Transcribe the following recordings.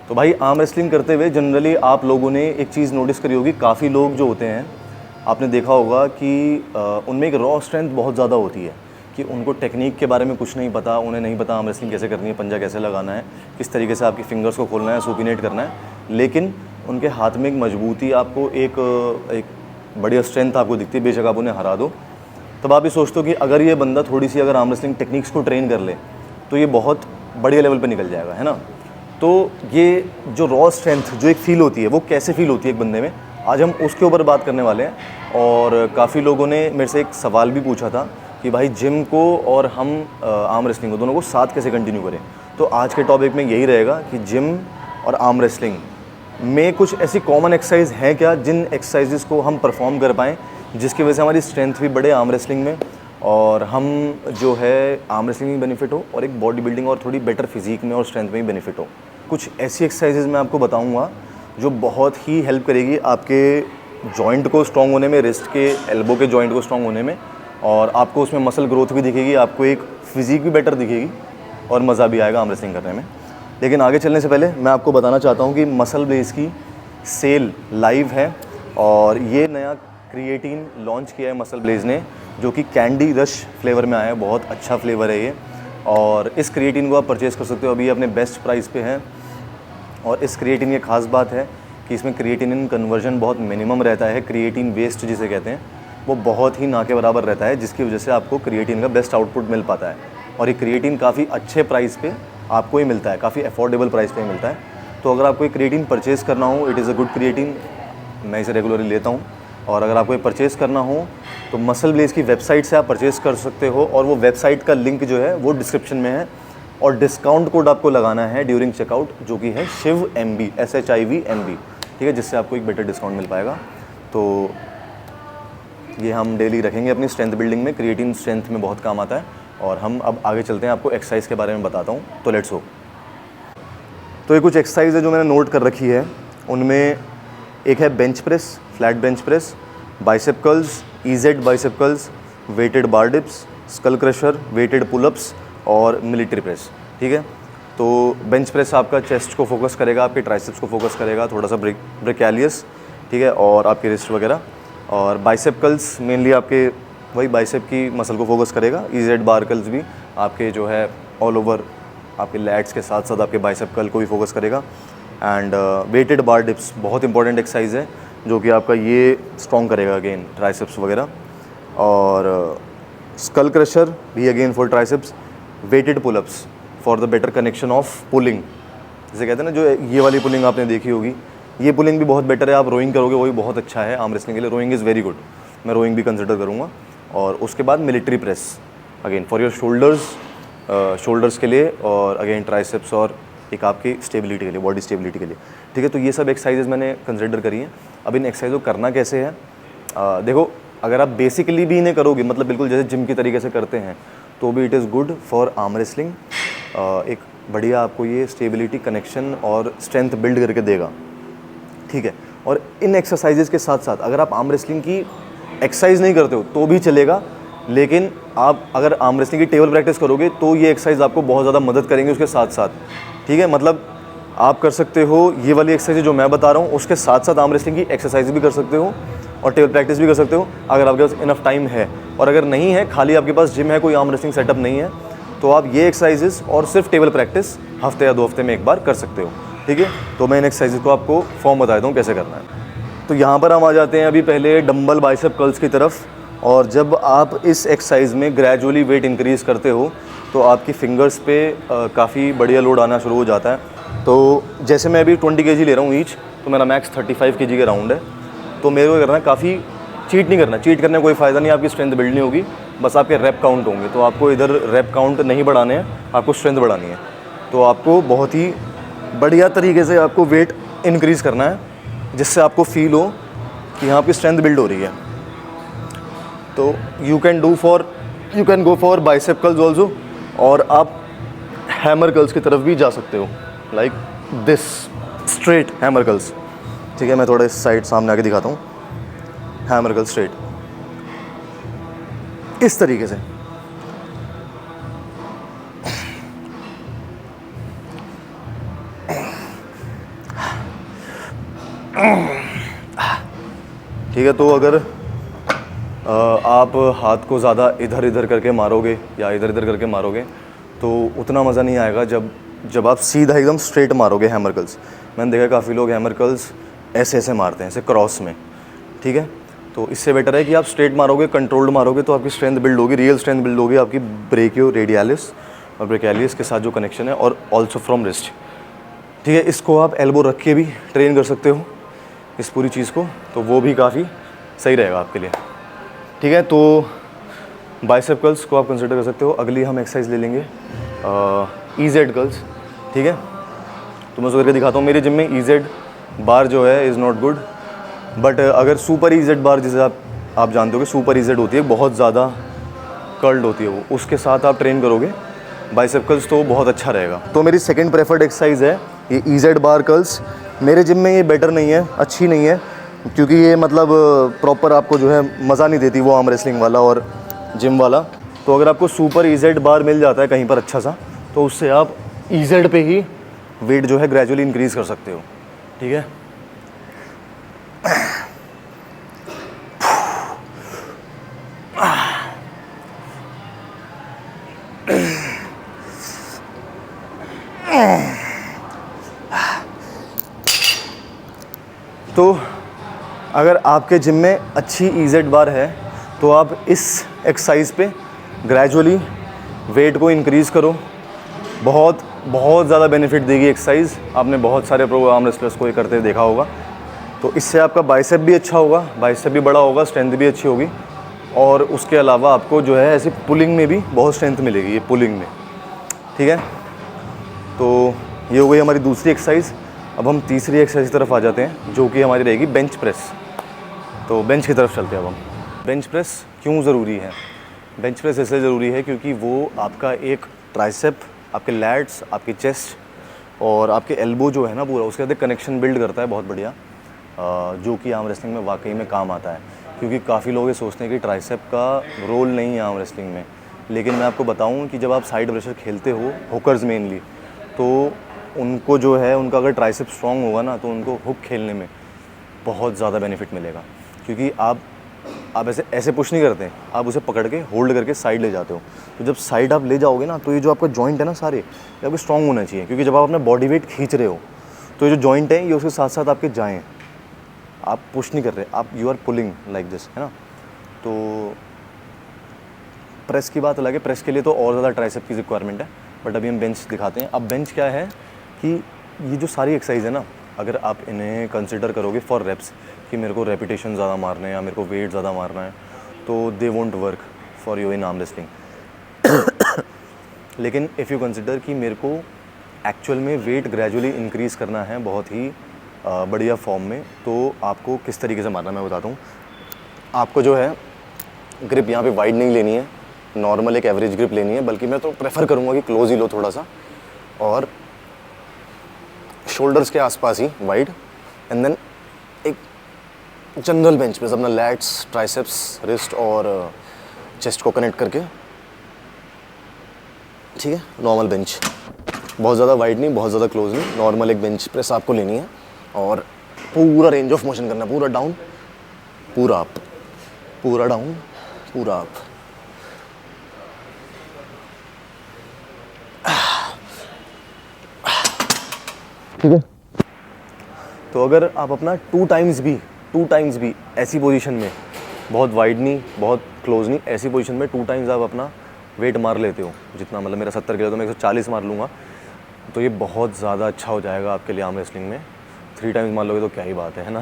तो भाई arm wrestling करते हुए जनरली आप लोगों ने एक चीज़ नोटिस करी होगी, काफ़ी लोग जो होते हैं आपने देखा होगा कि उनमें एक रॉ स्ट्रेंथ बहुत ज़्यादा होती है कि उनको टेक्निक के बारे में कुछ नहीं पता, उन्हें नहीं पता आर्म रेसलिंग कैसे करनी है, पंजा कैसे लगाना है, किस तरीके से आपकी फिंगर्स को खोलना है, सुपिनेट करना है, लेकिन उनके हाथ में एक मजबूती, आपको एक बढ़िया स्ट्रेंथ आपको दिखती है, बेशक आप उन्हें हरा दो। तब आप ये सोचते हो कि अगर ये बंदा थोड़ी सी अगर आर्म रेसलिंग टेक्निक्स को ट्रेन कर ले तो ये बहुत बढ़िया लेवल पे निकल जाएगा, है ना। तो ये जो रॉ स्ट्रेंथ जो एक फ़ील होती है वो कैसे फ़ील होती है एक बंदे में, आज हम उसके ऊपर बात करने वाले हैं। और काफ़ी लोगों ने मेरे से एक सवाल भी पूछा था कि भाई जिम को और हम आर्म रेसलिंग को दोनों को साथ कैसे कंटिन्यू करें। तो आज के टॉपिक में यही रहेगा कि जिम और आर्म रेसलिंग में कुछ ऐसी कॉमन एक्सरसाइज हैं क्या जिन एक्सरसाइजेस को हम परफॉर्म कर पाएँ जिसकी वजह से हमारी स्ट्रेंथ भी बढ़े आर्म रेसलिंग में, और हम जो है आर्म रेसलिंग में बेनिफिट हो और एक बॉडी बिल्डिंग और थोड़ी बेटर फिजिक में और स्ट्रेंथ में भी बेनिफिट हो। कुछ ऐसी एक्सरसाइजेज मैं आपको बताऊंगा जो बहुत ही हेल्प करेगी आपके जॉइंट को स्ट्रॉन्ग होने में, रिस्ट के एल्बो के जॉइंट को स्ट्रॉन्ग होने में, और आपको उसमें मसल ग्रोथ भी दिखेगी, आपको एक फिजिक भी बेटर दिखेगी और मज़ा भी आएगा आर्म रेसलिंग करने में। लेकिन आगे चलने से पहले मैं आपको बताना चाहता हूँ कि मसल ब्लेज की सेल लाइव है और ये नया क्रिएटिन लॉन्च किया है मसल ब्लेज ने, जो कि कैंडी रश फ्लेवर में आया है। बहुत अच्छा फ्लेवर है ये, और इस क्रिएटिन को आप परचेज़ कर सकते हो, अभी अपने बेस्ट प्राइस पे है। और इस क्रिएटिन की खास बात है कि इसमें क्रिएटिनिन कन्वर्जन बहुत मिनिमम रहता है, क्रिएटिन वेस्ट जिसे कहते हैं वो बहुत ही ना के बराबर रहता है, जिसकी वजह से आपको क्रिएटिन का बेस्ट आउटपुट मिल पाता है। और ये क्रिएटिन काफ़ी अच्छे प्राइस पे आपको ही मिलता है, काफ़ी अफोर्डेबल प्राइस पे मिलता है। तो अगर आपको ये क्रिएटिन परचेज़ करना हो, it is a good creatine, मैं इसे रेगुलरली लेता हूँ। और अगर आपको ये परचेज़ करना हो तो मसल ब्लेज की वेबसाइट से आप परचेज़ कर सकते हो, और वो वेबसाइट का लिंक जो है वो डिस्क्रिप्शन में है। और डिस्काउंट कोड आपको लगाना है ड्यूरिंग चेकआउट, जो कि है शिव MB, SHIVMB, ठीक है, जिससे आपको एक बेटर डिस्काउंट मिल पाएगा। तो ये हम डेली रखेंगे अपनी स्ट्रेंथ बिल्डिंग में, क्रिएटिन स्ट्रेंथ में बहुत काम आता है। और हम अब आगे चलते हैं, आपको एक्सरसाइज के बारे में बताता हूँ, तो लेट्स गो। तो ये कुछ एक्सरसाइज है जो मैंने नोट कर रखी है, उनमें एक है bench press, flat bench press, bicep curls, EZ bicep curls, weighted bar dips, skull crusher, weighted pullups और मिलिट्री प्रेस, ठीक है। तो बेंच प्रेस आपका चेस्ट को फोकस करेगा, आपके ट्राइसेप्स को फोकस करेगा, थोड़ा सा ब्रेकियालियस, ठीक है, और आपके रिस्ट वगैरह। और बाइसेप कर्ल्स मेनली आपके वही बाइसेप की मसल को फोकस करेगा। EZ बार कर्ल्स भी आपके जो है ऑल ओवर आपके लैट्स के साथ साथ आपके बाइसेप कर्ल को भी फोकस करेगा। एंड वेटेड बार डिप्स बहुत इंपॉर्टेंट एक्सरसाइज है, जो कि आपका ये स्ट्रॉन्ग करेगा अगेन ट्राइसेप्स वगैरह। और स्कल क्रशर भी again for triceps. Weighted pullups for the better connection of pulling, जैसे कहते हैं ना, जो ये वाली पुलिंग आपने देखी होगी, ये पुलिंग भी बहुत बेटर है। आप रोइंग करोगे वो भी बहुत अच्छा है आर्म रेसलिंग के लिए, रोइंग इज़ वेरी गुड, मैं रोइंग भी कंसिडर करूँगा। और उसके बाद military press again for your shoulders के लिए, और अगेन ट्राइसेप्स और एक आपकी स्टेबिलिटी के लिए, बॉडी स्टेबिलिटी के लिए, ठीक है। तो ये सब एक्सरसाइजेज मैंने कंसिडर करी हैं। अब इन एक्सरसाइज को करना कैसे है, देखो, अगर आप बेसिकली भी इन्हें करोगे, मतलब बिल्कुल जैसे जिम की तरीके से करते हैं, तो भी it is good for arm wrestling. एक बढ़िया आपको ये स्टेबिलिटी, कनेक्शन और स्ट्रेंथ बिल्ड करके देगा, ठीक है। और इन एक्सरसाइजेज के साथ साथ अगर आप आर्म रेसलिंग की एक्सरसाइज नहीं करते हो तो भी चलेगा, लेकिन आप अगर आर्म रेसलिंग की टेबल प्रैक्टिस करोगे तो ये एक्सरसाइज आपको बहुत ज़्यादा मदद करेंगे उसके साथ साथ, ठीक है। मतलब आप कर सकते हो ये वाली एक्सरसाइज जो मैं बता रहा हूँ, उसके साथ साथ आर्म रेसलिंग की एक्सरसाइज भी कर सकते हो और टेबल प्रैक्टिस भी कर सकते हो, अगर आपके पास इनफ टाइम है। और अगर नहीं है, खाली आपके पास जिम है, कोई आर्म रेसलिंग सेटअप नहीं है, तो आप ये एक्सरसाइजेस और सिर्फ टेबल प्रैक्टिस हफ्ते या 2 हफ्ते में एक बार कर सकते हो, ठीक है। तो मैं इन एक्सरसाइजेस को आपको फॉर्म बता देता हूँ कैसे करना है। तो यहाँ पर हम आ जाते हैं अभी पहले डंबल बाइसेप कर्ल्स की तरफ। और जब आप इस एक्सरसाइज में ग्रेजुअली वेट इंक्रीज़ करते हो तो आपकी फिंगर्स पे काफ़ी बढ़िया लोड आना शुरू हो जाता है। तो जैसे मैं अभी 20 kg ले रहा हूँ ईच, तो मेरा मैक्स 35 kg के राउंड है। तो मेरे को करना है, काफ़ी चीट नहीं करना, चीट करने का कोई फ़ायदा नहीं, आपकी स्ट्रेंथ बिल्ड नहीं होगी, बस आपके रैप काउंट होंगे। तो आपको इधर रैप काउंट नहीं बढ़ाने हैं, आपको स्ट्रेंथ बढ़ानी है। तो आपको बहुत ही बढ़िया तरीके से आपको वेट इंक्रीज़ करना है, जिससे आपको फील हो कि यहाँ आपकी स्ट्रेंथ बिल्ड हो रही है। तो you can go for bicep curls also, और आप हैमर कर्ल्स की तरफ भी जा सकते हो, like this straight hammer curls, ठीक है। मैं थोड़ा इस साइड सामने आके दिखाता हूँ। हैमर कर्ल स्ट्रेट इस तरीके से, ठीक है, तो अगर आप हाथ को ज़्यादा इधर इधर करके मारोगे या इधर इधर करके मारोगे तो उतना मज़ा नहीं आएगा जब आप सीधा एकदम स्ट्रेट मारोगे हैमर कर्ल्स। मैंने देखा काफ़ी लोग हैमर कर्ल्स ऐसे ऐसे मारते हैं, ऐसे क्रॉस में। ठीक है, तो इससे बेटर है कि आप स्ट्रेट मारोगे, कंट्रोल्ड मारोगे, तो आपकी स्ट्रेंथ बिल्ड होगी, रियल स्ट्रेंथ बिल्ड होगी आपकी ब्रेकियो रेडियालिस और ब्रेकियालिस के साथ जो कनेक्शन है, और ऑल्सो फ्रॉम रिस्ट। ठीक है, इसको आप एल्बो रख के भी ट्रेन कर सकते हो इस पूरी चीज़ को, तो वो भी काफ़ी सही रहेगा आपके लिए। ठीक है, तो बाइसेप कर्ल्स को आप कंसिडर कर सकते हो। अगली हम एक्सरसाइज ले लेंगे EZ कर्ल्स। ठीक है, तो मैं उसको करके दिखाता हूँ। मेरे जिम में EZ बार जो है इज़ नॉट गुड, बट अगर सुपर EZ बार, जिसे आप जानते हो कि सुपर EZ होती है, बहुत ज़्यादा कर्ल्ड होती है, वो उसके साथ आप ट्रेन करोगे बाइसेप कर्ल्स तो बहुत अच्छा रहेगा। तो मेरी सेकंड प्रेफर्ड एक्सरसाइज है ये EZ बार कर्ल्स। मेरे जिम में ये बेटर नहीं है, अच्छी नहीं है, क्योंकि ये मतलब प्रॉपर आपको जो है मज़ा नहीं देती वो आर्म रेसलिंग वाला और जिम वाला। तो अगर आपको सुपर EZ बार मिल जाता है कहीं पर अच्छा सा, तो उससे आप EZ पे ही वेट जो है ग्रेजुअली इंक्रीज़ कर सकते हो। ठीक है, तो अगर आपके जिम में अच्छी EZ बार है तो आप इस एक्सरसाइज पे ग्रेजुअली वेट को इंक्रीज़ करो। बहुत बहुत ज़्यादा बेनिफिट देगी एक्सरसाइज। आपने बहुत सारे प्रो आर्म रेसलर्स को ये करते देखा होगा। तो इससे आपका बाइसेप भी अच्छा होगा, बाइसेप भी बड़ा होगा, स्ट्रेंथ भी अच्छी होगी, और उसके अलावा आपको जो है ऐसी पुलिंग में भी बहुत स्ट्रेंथ मिलेगी, ये पुलिंग में। ठीक है, तो ये हो गई हमारी दूसरी एक्सरसाइज। अब हम तीसरी एक्सरसाइज की तरफ आ जाते हैं, जो कि हमारी रहेगी बेंच प्रेस। तो बेंच की तरफ चलते हैं अब हम। बेंच प्रेस क्यों ज़रूरी है? बेंच प्रेस इसलिए ज़रूरी है क्योंकि वो आपका एक ट्राइसेप, आपके लैट्स, आपकी चेस्ट और आपके एल्बो जो है ना पूरा, उसके साथ एक कनेक्शन बिल्ड करता है बहुत बढ़िया, जो कि आर्म रेसलिंग में वाकई में काम आता है। क्योंकि काफ़ी लोग ये सोचते हैं कि ट्राइसेप का रोल नहीं है आर्म रेसलिंग में, लेकिन मैं आपको बताऊं कि जब आप साइड प्रेशर खेलते हो, हुकर्स मेनली, तो उनको जो है, उनका अगर ट्राइसेप स्ट्रॉन्ग होगा ना, तो उनको हुक खेलने में बहुत ज़्यादा बेनिफिट मिलेगा। क्योंकि आप ऐसे पुश नहीं करते, आप उसे पकड़ के होल्ड करके साइड ले जाते हो। तो जब साइड आप ले जाओगे ना, तो ये जो आपका जॉइंट है ना सारे, ये आपके स्ट्रॉन्ग होना चाहिए। क्योंकि जब आप अपना बॉडी वेट खींच रहे हो तो ये जो जॉइंट है ये उसके साथ साथ आपके जाएँ, आप पुश नहीं कर रहे, आप you are pulling like this, है ना। तो प्रेस की बात अलग है, प्रेस के लिए तो और ज़्यादा ट्राइसेप की रिक्वायरमेंट है, बट अभी हम बेंच दिखाते हैं। अब बेंच क्या है कि ये जो सारी एक्सरसाइज है ना, अगर आप इन्हें कंसिडर करोगे फॉर रेप्स कि मेरे को रेपिटेशन ज़्यादा मारना है या मेरे को वेट ज़्यादा मारना है, तो they won't work for you in arm wrestling. लेकिन इफ़ यू कंसिडर कि मेरे को एक्चुअल में वेट ग्रेजुअली इंक्रीज़ करना है बहुत ही बढ़िया फॉर्म में, तो आपको किस तरीके से मारना है मैं बताता हूँ। आपको जो है ग्रिप यहाँ पे वाइड नहीं लेनी है, नॉर्मल एक एवरेज ग्रिप लेनी है, बल्कि मैं तो प्रेफर करूँगा कि क्लोज ही लो थोड़ा सा, और शोल्डर्स के आसपास ही वाइड, एंड देन एक जनरल बेंच प्रेस अपना लैट्स, ट्राइसेप्स, रिस्ट और चेस्ट को कनेक्ट करके। ठीक है, नॉर्मल बेंच, बहुत ज़्यादा वाइड नहीं, बहुत ज़्यादा क्लोज नहीं, नॉर्मल एक बेंच प्रेस आपको लेनी है, और पूरा रेंज ऑफ मोशन करना है, पूरा डाउन, पूरा अप, पूरा डाउन, पूरा अप। ठीक है, तो अगर आप अपना टू टाइम्स भी ऐसी पोजीशन में, बहुत वाइड नहीं, बहुत क्लोज नहीं, ऐसी पोजीशन में 2 टाइम्स आप अपना वेट मार लेते हो, जितना मतलब मेरा 70 किलो तो मैं 140 मार लूँगा, तो ये बहुत ज़्यादा अच्छा हो जाएगा आपके लिए आर्म रेसलिंग में। 3 टाइम्स मार लोगे तो क्या ही बात है ना,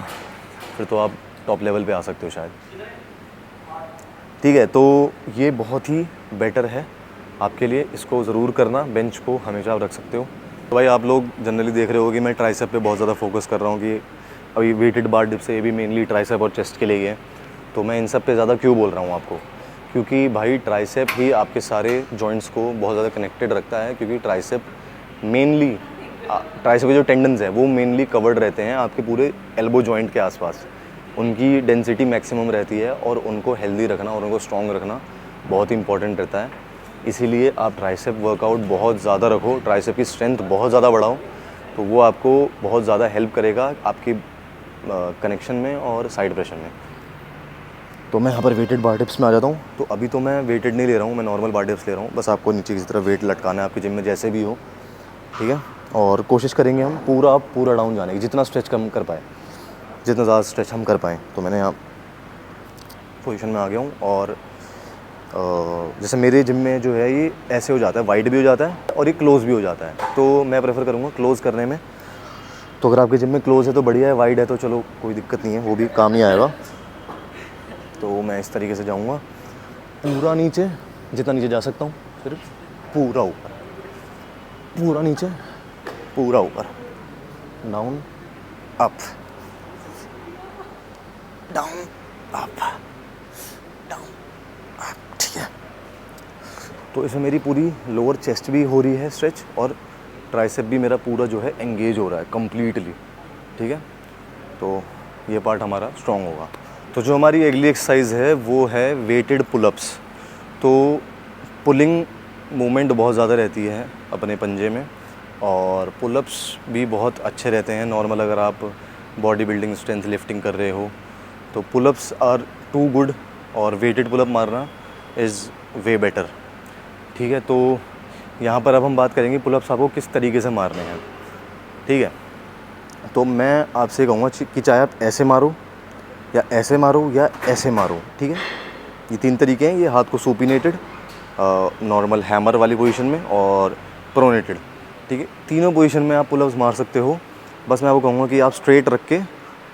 फिर तो आप टॉप लेवल पे आ सकते हो शायद। ठीक है, तो ये बहुत ही बेटर है आपके लिए, इसको ज़रूर करना, बेंच को हमेशा आप रख सकते हो। तो भाई आप लोग जनरली देख रहे हो कि मैं ट्राइसेप पे बहुत ज़्यादा फोकस कर रहा हूँ कि अभी वेटेड बार डिप्स है, ये भी मेनली ट्राइसेप और चेस्ट के लिए है। तो मैं इन सब पे ज़्यादा क्यों बोल रहा हूँ आपको, क्योंकि भाई ट्राइसेप ही आपके सारे जॉइंट्स को बहुत ज़्यादा कनेक्टेड रखता है। क्योंकि ट्राइसेप के जो टेंडन्स हैं वो मेनली कवर्ड रहते हैं आपके पूरे एल्बो जॉइंट के आसपास, उनकी डेंसिटी मैक्सिमम रहती है, और उनको हेल्दी रखना और उनको स्ट्रॉन्ग रखना बहुत ही इंपॉर्टेंट रहता है। इसीलिए आप ट्राइसेप वर्कआउट बहुत ज़्यादा रखो, ट्राइसेप की स्ट्रेंथ बहुत ज़्यादा बढ़ाओ, तो वो आपको बहुत ज़्यादा हेल्प करेगा आपकी कनेक्शन में और साइड प्रेशर में। तो मैं यहाँ पर वेटेड बार डिप्स में आ जाता हूँ। तो अभी तो मैं वेटेड नहीं ले रहा हूँ, मैं नॉर्मल बार डिप्स ले रहा हूँ। बस आपको नीचे की तरफ वेट लटकाना है आपके जिम में जैसे भी हो, ठीक है। और कोशिश करेंगे हम पूरा डाउन जाने की, जितना स्ट्रेच कम कर पाए, जितना ज़्यादा स्ट्रेच हम कर पाएँ। तो मैंने यहाँ पोजीशन में आ गया हूँ और जैसे मेरे जिम में जो है ये ऐसे हो जाता है, वाइड भी हो जाता है और ये क्लोज़ भी हो जाता है। तो मैं प्रेफर करूँगा क्लोज़ करने में। तो अगर आपके जिम में क्लोज़ है तो बढ़िया है, वाइड है तो चलो कोई दिक्कत नहीं है, वो भी काम ही आएगा। तो मैं इस तरीके से जाऊँगा पूरा नीचे, जितना नीचे जा सकता हूँ, फिर पूरा ऊपर, पूरा नीचे, पूरा ऊपर, down up, down up, down up, ठीक है। तो इसमें मेरी पूरी लोअर चेस्ट भी हो रही है स्ट्रेच और ट्राइसेप भी मेरा पूरा जो है एंगेज हो रहा है कम्प्लीटली, ठीक है। तो ये पार्ट हमारा स्ट्रॉन्ग होगा। तो जो हमारी अगली एक्सरसाइज है वो है वेटेड पुलअप्स। तो पुलिंग मूवमेंट बहुत ज़्यादा रहती है अपने पंजे में और पुलअप्स भी बहुत अच्छे रहते हैं नॉर्मल, अगर आप बॉडी बिल्डिंग स्ट्रेंथ लिफ्टिंग कर रहे हो तो पुलअप्स आर टू गुड और वेटेड पुलअप मारना इज़ वे बेटर, ठीक है। तो यहाँ पर अब हम बात करेंगे पुलअप्स आपको किस तरीके से मारने हैं, ठीक है। तो मैं आपसे कहूँगा कि चाहे आप ऐसे मारो या ऐसे मारो या ऐसे मारो, ठीक है। ये 3 तरीके हैं, ये हाथ को सुपिनेटेड, नॉर्मल हैमर वाली पोजीशन में और प्रोनेटेड, ठीक है। तीनों पोजीशन में आप पुलअप्स मार सकते हो। बस मैं आपको कहूँगा कि आप स्ट्रेट रख के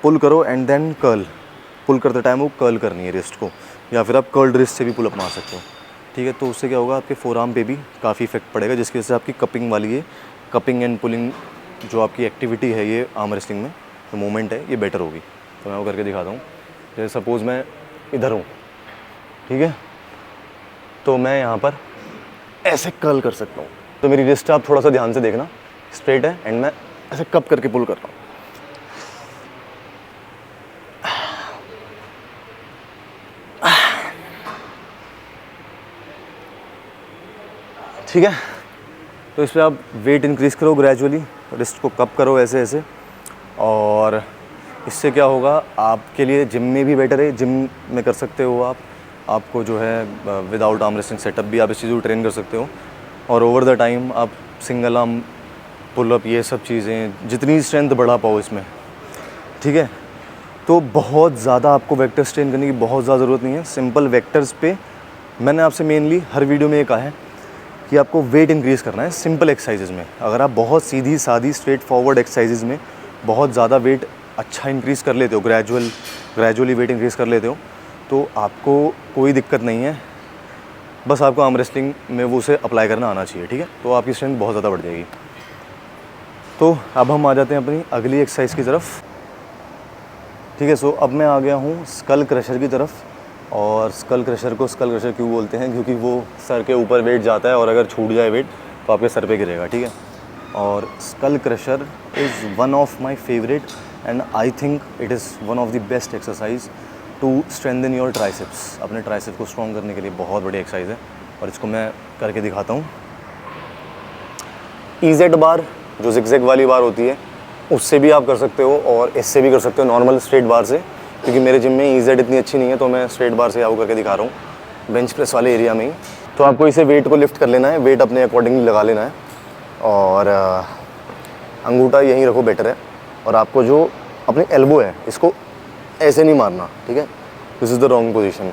पुल करो एंड देन कर्ल। पुल करते टाइम वो कर्ल करनी है रिस्ट को, या फिर आप कर्ल्ड रिस्ट से भी पुलअप मार सकते हो, ठीक है। तो उससे क्या होगा, आपके फोर आर्म पे भी काफ़ी इफेक्ट पड़ेगा, जिसकी वजह से आपकी कपिंग वाली है, कपिंग एंड पुलिंग जो आपकी एक्टिविटी है ये आर्म रेसलिंग में जो मूवमेंट है ये बेटर होगी। तो मैं वो करके दिखाता हूँ। जैसे सपोज़ मैं इधर हूँ, ठीक है, तो मैं यहाँ पर ऐसे कर्ल कर सकता हूँ। तो मेरी रिस्ट आप थोड़ा सा ध्यान से देखना, स्ट्रेट है एंड मैं ऐसे कप करके पुल कर रहा हूँ, ठीक है। तो इस पर आप वेट इंक्रीज़ करो ग्रेजुअली, रिस्ट को कप करो ऐसे ऐसे, और इससे क्या होगा आपके लिए जिम में भी बेटर है, जिम में कर सकते हो आप, आपको जो है विदाउट आर्म रेसलिंग सेटअप भी आप इस चीज़ को ट्रेन कर सकते हो। और ओवर द टाइम आप सिंगल आर्म पुलअप ये सब चीज़ें जितनी स्ट्रेंथ बढ़ा पाओ इसमें, ठीक है। तो बहुत ज़्यादा आपको वेक्टर स्ट्रेन करने की बहुत ज़्यादा ज़रूरत नहीं है। सिंपल वेक्टर्स पे मैंने आपसे मेनली हर वीडियो में ये कहा है कि आपको वेट इंक्रीज़ करना है सिंपल एक्सरसाइजेज़ में। अगर आप बहुत सीधी सादी स्ट्रेट फॉरवर्ड एक्सरसाइजेज़ में बहुत ज़्यादा वेट अच्छा इंक्रीज़ कर लेते हो, ग्रेजुअली वेट इंक्रीज़ कर लेते हो, तो आपको कोई दिक्कत नहीं है। बस आपको आर्म रेसलिंग में वो उसे अप्लाई करना आना चाहिए, ठीक है। तो आपकी स्ट्रेंथ बहुत ज़्यादा बढ़ जाएगी। तो अब हम आ जाते हैं अपनी अगली एक्सरसाइज की तरफ, ठीक है। सो अब मैं आ गया हूँ स्कल क्रशर की तरफ। और स्कल क्रशर को स्कल क्रशर क्यों बोलते हैं, क्योंकि वो सर के ऊपर वेट जाता है और अगर छूट जाए वेट तो आपके सर पे गिरेगा, ठीक है। और skull crusher is one of my favourite and I think it is one of the best exercise to strengthen your triceps. अपने ट्राइसेप्स को स्ट्रॉन्ग करने के लिए बहुत बड़ी एक्सरसाइज है और इसको मैं करके दिखाता हूँ। EZ बार जो जिगजैग वाली बार होती है उससे भी आप कर सकते हो और इससे भी कर सकते हो, नॉर्मल स्ट्रेट बार से, क्योंकि मेरे जिम में EZ इतनी अच्छी नहीं है तो मैं स्ट्रेट बार से आपको करके दिखा रहा हूँ बेंच प्रेस वाले एरिया में ही। तो आपको इसे वेट को लिफ्ट कर लेना है, वेट अपने अकॉर्डिंगली लगा लेना है और अंगूठा यहीं रखो, बेटर है। और आपको जो अपनी एल्बो है इसको ऐसे नहीं मारना, ठीक है, this is the wrong position.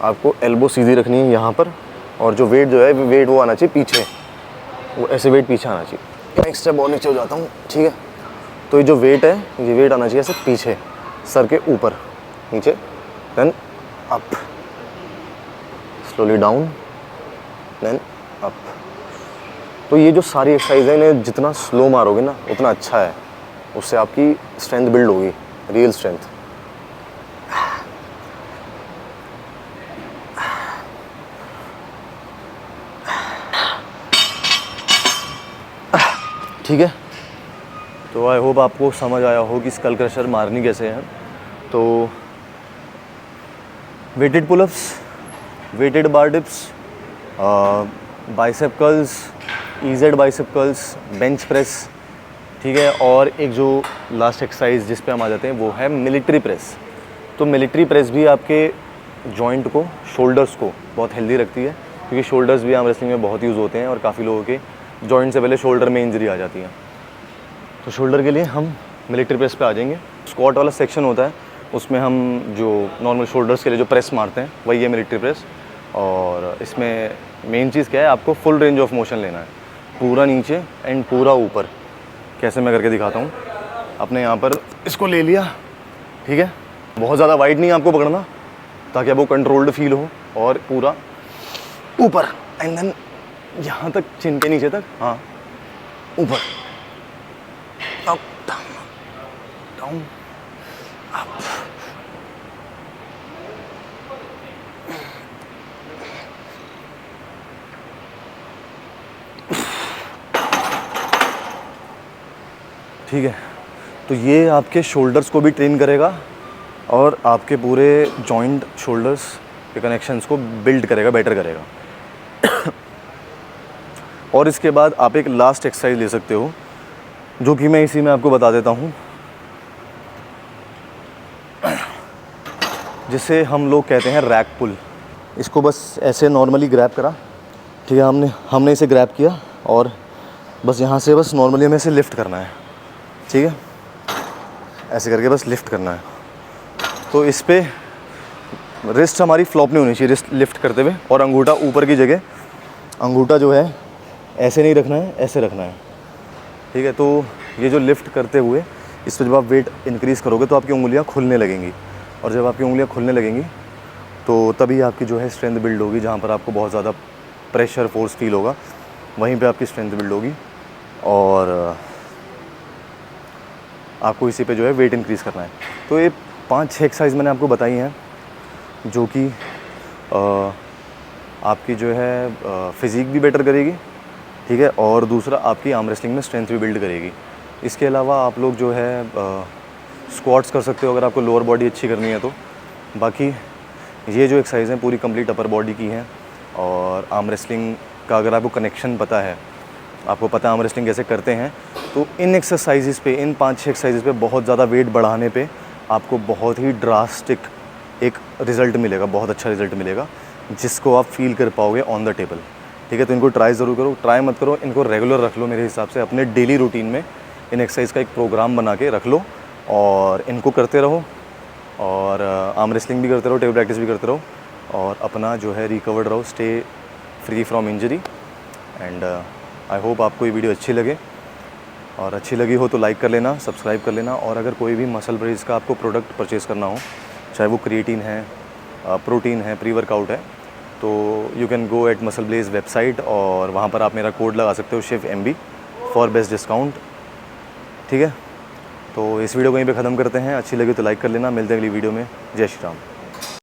आपको एल्बो सीधी रखनी है यहाँ पर और जो वेट जो है वेट वो आना चाहिए पीछे, वो ऐसे वेट पीछे आना चाहिए। नेक्स्ट स्टेप और नीचे हो जाता हूँ, ठीक है। तो ये जो वेट है ये वेट आना चाहिए ऐसे पीछे, सर के ऊपर, नीचे, then up, slowly down, then up. तो ये जो सारी एक्सरसाइज है इन्हें जितना स्लो मारोगे ना उतना अच्छा है, उससे आपकी स्ट्रेंथ बिल्ड होगी, रियल स्ट्रेंथ। ठीक है। तो आई होप आपको समझ आया हो कि स्कल क्रशर मारनी कैसे है। तो weighted pullups, weighted bar dips, bicep curls, EZ bicep curls, bench press, ठीक है। और एक जो लास्ट एक्सरसाइज जिस पे हम आ जाते हैं वो है मिलिट्री प्रेस। तो मिलिट्री प्रेस भी आपके जॉइंट को, शोल्डर्स को बहुत हेल्दी रखती है, क्योंकि शोल्डर्स भी आर्म रेसलिंग में बहुत यूज़ होते हैं और काफ़ी लोगों के जॉइंट से पहले शोल्डर में इंजरी आ जाती है। तो शोल्डर के लिए हम मिलिट्री प्रेस पे आ जाएंगे। स्क्वाट वाला सेक्शन होता है, उसमें हम जो नॉर्मल शोल्डर्स के लिए जो प्रेस मारते हैं वही है मिलिट्री प्रेस। और इसमें मेन चीज़ क्या है, आपको फुल रेंज ऑफ मोशन लेना है, पूरा नीचे एंड पूरा ऊपर। कैसे मैं करके दिखाता हूँ। अपने यहाँ पर इसको ले लिया, ठीक है, बहुत ज़्यादा वाइड नहीं आपको पकड़ना, ताकि आपको कंट्रोल्ड फील हो, और पूरा ऊपर एंड देन यहाँ तक, चिन के नीचे तक, हाँ ऊपर, अप डाउन अप। ठीक है, तो ये आपके शोल्डर्स को भी ट्रेन करेगा और आपके पूरे जॉइंट शोल्डर्स के कनेक्शंस को बिल्ड करेगा, बेटर करेगा। और इसके बाद आप एक लास्ट एक्सरसाइज ले सकते हो, जो कि मैं इसी में आपको बता देता हूँ, जिसे हम लोग कहते हैं रैक पुल। इसको बस ऐसे नॉर्मली ग्रैब करा, ठीक है, हमने इसे ग्रैब किया और बस यहाँ से बस नॉर्मली हमें इसे लिफ्ट करना है, ठीक है, ऐसे करके बस लिफ्ट करना है। तो इस पे रिस्ट हमारी फ्लॉप नहीं होनी चाहिए रिस्ट लिफ्ट करते हुए, और अंगूठा ऊपर की जगह, अंगूठा जो है ऐसे नहीं रखना है, ऐसे रखना है, ठीक है। तो ये जो लिफ्ट करते हुए इस पर जब आप वेट इंक्रीज़ करोगे तो आपकी उंगलियां खुलने लगेंगी, और जब आपकी उंगलियां खुलने लगेंगी तो तभी आपकी जो है स्ट्रेंथ बिल्ड होगी। जहाँ पर आपको बहुत ज़्यादा प्रेशर फोर्स फील होगा, वहीं पे आपकी स्ट्रेंथ बिल्ड होगी, और आपको इसी पे जो है वेट इंक्रीज़ करना है। तो ये 5-6 एक्सरसाइज मैंने आपको बताई हैं, जो कि आपकी जो है फ़िज़ीक भी बेटर करेगी, ठीक है, और दूसरा आपकी आर्म रेसलिंग में स्ट्रेंथ भी बिल्ड करेगी। इसके अलावा आप लोग जो है स्क्वाट्स कर सकते हो अगर आपको लोअर बॉडी अच्छी करनी है तो। बाकी ये जो एक्सरसाइज हैं पूरी कंप्लीट अपर बॉडी की हैं, और आर्म रेसलिंग का अगर आपको कनेक्शन पता है, आपको पता है आर्म रेसलिंग कैसे करते हैं, तो इन एक्सरसाइजेज़ पे, इन 5-6 एक्सरसाइजेज़ पे बहुत ज़्यादा वेट बढ़ाने पे आपको बहुत ही ड्रास्टिक एक रिज़ल्ट मिलेगा, बहुत अच्छा रिज़ल्ट मिलेगा, जिसको आप फील कर पाओगे ऑन द टेबल, ठीक है। तो इनको ट्राई ज़रूर करो, ट्राई मत करो, इनको रेगुलर रख लो। मेरे हिसाब से अपने डेली रूटीन में इन एक्सरसाइज का एक प्रोग्राम बना के रख लो, और इनको करते रहो, और आर्म रेसलिंग भी करते रहो, टेबल प्रैक्टिस भी करते रहो, और अपना जो है रिकवर्ड रहो, stay free from injury. And I hope आपको ये वीडियो अच्छी लगे, और अच्छी लगी हो तो लाइक कर लेना, सब्सक्राइब कर लेना। और अगर कोई भी मसल ब्रेज का आपको प्रोडक्ट परचेज़ करना हो, चाहे वो क्रिएटिन है, प्रोटीन है, प्री वर्कआउट है, तो you can go at MuscleBlaze website, और वहाँ पर आप मेरा कोड लगा सकते हो SHIVMB फॉर बेस्ट डिस्काउंट, ठीक है। तो इस वीडियो को यहीं पे ख़त्म करते हैं। अच्छी लगी तो लाइक कर लेना, मिलते हैं अगली वीडियो में। जय श्री राम।